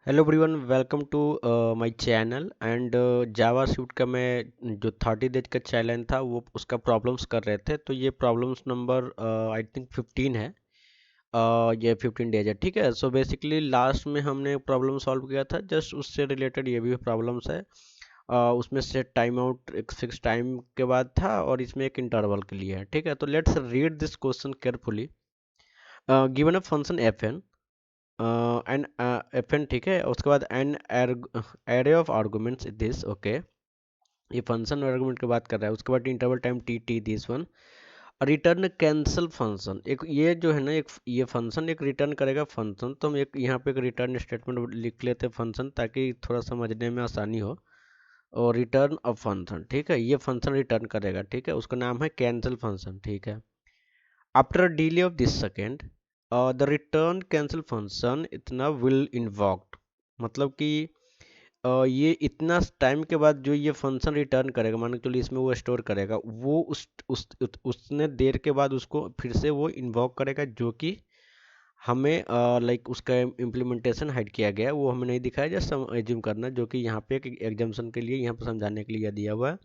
Hello everyone, welcome to my channel and JavaScript का मैं जो 30 डेज का चैलेंज था वो उसका प्रॉब्लम्स कर रहे थे। तो ये प्रॉब्लम्स नंबर आई थिंक 15 है। ये 15 डेज है, ठीक है। सो बेसिकली लास्ट में हमने प्रॉब्लम सॉल्व किया था, जस्ट उससे रिलेटेड ये भी प्रॉब्लम्स है। उसमें सेट टाइम आउट एक फिक्स टाइम के बाद था और इसमें एक इंटरवल के लिए है, ठीक है। तो let's read this question carefully. Given a function F N N F N, ठीक है। उसके बाद an array of arguments this, okay. ये फंक्शन आर्गुमेंट की बात कर रहा है। उसके बाद interval time T T this one. Return cancel function, एक ये जो है ना, एक ये फंक्शन एक रिटर्न करेगा फंक्शन। तो हम एक यहाँ पे एक रिटर्न स्टेटमेंट लिख लेते हैं फंक्शन, ताकि थोड़ा समझने में आसानी हो। और रिटर्न अ फंक्शन, ठीक है, ये फंक्शन रिटर्न करेगा, ठीक है। उसका नाम है कैंसल फंक्शन, ठीक है। After delay of this second the return cancel function इतना विल इन्वॉक्ड, मतलब कि ये इतना टाइम के बाद जो ये फंक्शन रिटर्न करेगा, मान के चलिए इसमें वो स्टोर करेगा, वो उसने देर के बाद उसको फिर से वो इन्वॉक करेगा, जो कि हमें लाइक उसका इम्प्लीमेंटेशन हाइड किया गया है, वो हमें नहीं दिखाया। जस्ट हम एज्यूम करना, जो कि यहाँ पे एक एग्जाम्पशन के लिए यहाँ पे समझाने के लिए दिया हुआ है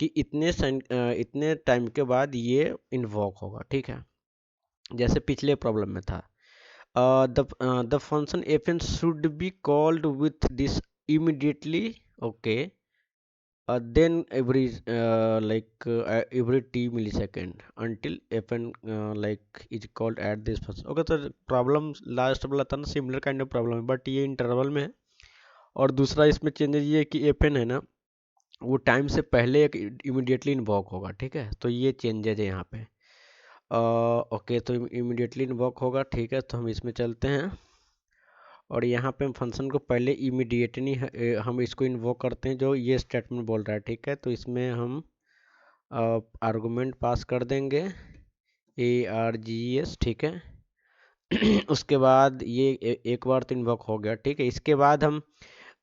कि इतने टाइम के बाद ये इन्वॉक होगा, ठीक है। जैसे पिछले प्रॉब्लम में था, the function fn should be called with this immediately, okay, then every t millisecond until fn like is called at this function, okay। तो प्रॉब्लम लास्ट वाला था ना, सिमिलर काइंड ऑफ प्रॉब्लम है, बट ये interval में है। और दूसरा इसमें चेंजेस ये है कि fn है ना, वो टाइम से पहले एक इमीडिएटली इन्वॉक होगा, ठीक है। तो ये चेंजेज है यहाँ पे। ओके, तो इमीडिएटली इन्वॉक होगा, ठीक है। तो हम इसमें चलते हैं और यहाँ पे हम फंक्शन को पहले इमीडिएटली हम इसको इन्वोक करते हैं, जो ये स्टेटमेंट बोल रहा है, ठीक है। तो इसमें हम आर्गुमेंट पास कर देंगे args, ठीक है। उसके बाद ये एक बार तो इन्वोक हो गया, ठीक है। इसके बाद हम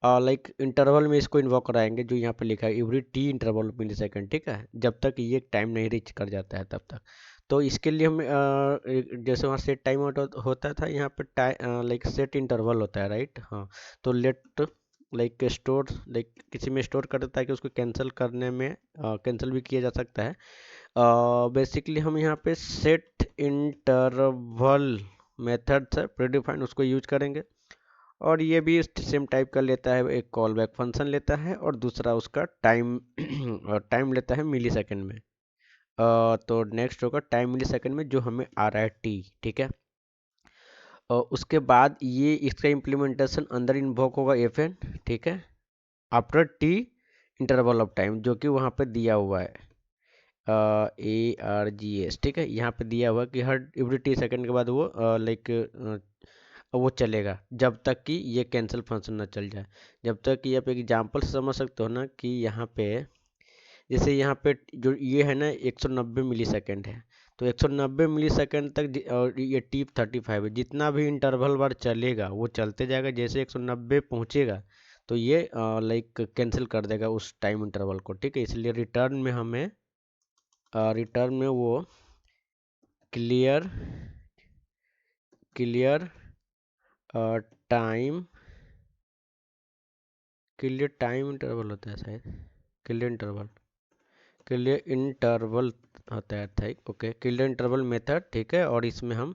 लाइक इंटरवल में इसको इन्वोक कराएंगे, जो यहाँ पे लिखा है एवरी टी इंटरवल मिली सेकेंड, ठीक है। जब तक ये टाइम नहीं रीच कर जाता है तब तक। तो इसके लिए हम जैसे वहाँ सेट टाइम आउट होता था, यहाँ पे लाइक सेट इंटरवल होता है, राइट, हाँ। तो लेट लाइक स्टोर, लाइक किसी में स्टोर कर देता है कि उसको कैंसिल करने में कैंसिल भी किया जा सकता है। बेसिकली हम यहाँ पे सेट इंटरवल मेथड है प्रीडिफाइंड, उसको यूज करेंगे। और ये भी सेम टाइप का लेता है, एक कॉल बैक फंक्शन लेता है और दूसरा उसका टाइम टाइम लेता है मिली सेकेंड में। तो नेक्स्ट होगा टाइम मिली सेकेंड में, जो हमें आ रहा है टी, ठीक है। और उसके बाद ये इसका इम्प्लीमेंटेशन अंदर इन्वोक होगा एफ एन, ठीक है, after T interval of time, जो कि वहाँ पे दिया हुआ है args, ठीक है। यहाँ पे दिया हुआ कि हर एवरी टी सेकेंड के बाद वो लाइक वो चलेगा जब तक कि ये कैंसिल फंक्शन ना चल जाए। जब तक कि आप एग्जांपल से समझ सकते हो ना, कि यहाँ पे जैसे यहाँ पे जो ये है ना 190 मिली सेकेंड है। तो 190 मिली सेकेंड तक और ये टी 35 है, जितना भी इंटरवल बार चलेगा वो चलते जाएगा। जैसे 190 पहुँचेगा तो ये लाइक कैंसिल कर देगा उस टाइम इंटरवल को, ठीक है। इसलिए रिटर्न में वो clear clear time clear time interval होता है शायद, क्लियर इंटरवल क्लियर इंटरवल होता है था, ओके, क्लियर इंटरवल मेथड, ठीक है। और इसमें हम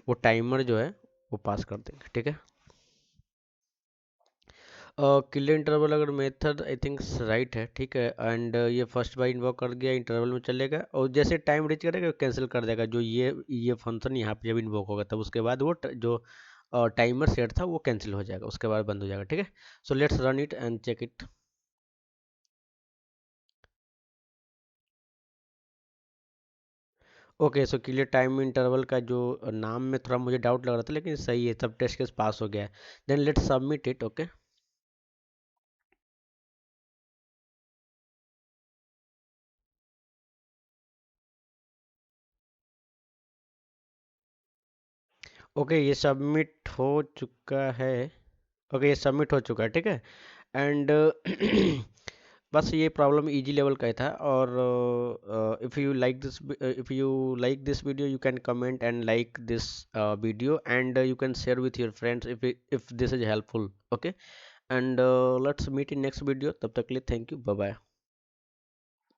वो टाइमर जो है वो पास कर देंगे, ठीक है। क्लियर इंटरवल अगर मेथड आई थिंक राइट है, ठीक है। एंड ये फर्स्ट बार इन्वॉक कर दिया, इंटरवल में चलेगा और जैसे टाइम रीच करेगा कैंसिल कर देगा, जो ये फंक्शन यहाँ पे जब इन्वॉक होगा तब उसके बाद वो जो टाइमर सेट था वो कैंसिल हो जाएगा, उसके बाद बंद हो जाएगा, ठीक है। So let's run it and check it. Okay, so clear time interval का जो नाम में थोड़ा मुझे डाउट लग रहा था, लेकिन सही है, सब टेस्ट केस पास हो गया है। Then let's submit it, okay. Okay, ये सबमिट हो चुका है। ओके, ये सबमिट हो चुका है, ठीक है। एंड बस ये प्रॉब्लम इजी लेवल का ही था। और if you like this video you can comment and like this video and you can share with your friends if this is helpful. Okay, and let's meet in next video. तब तक के लिए thank you, bye bye.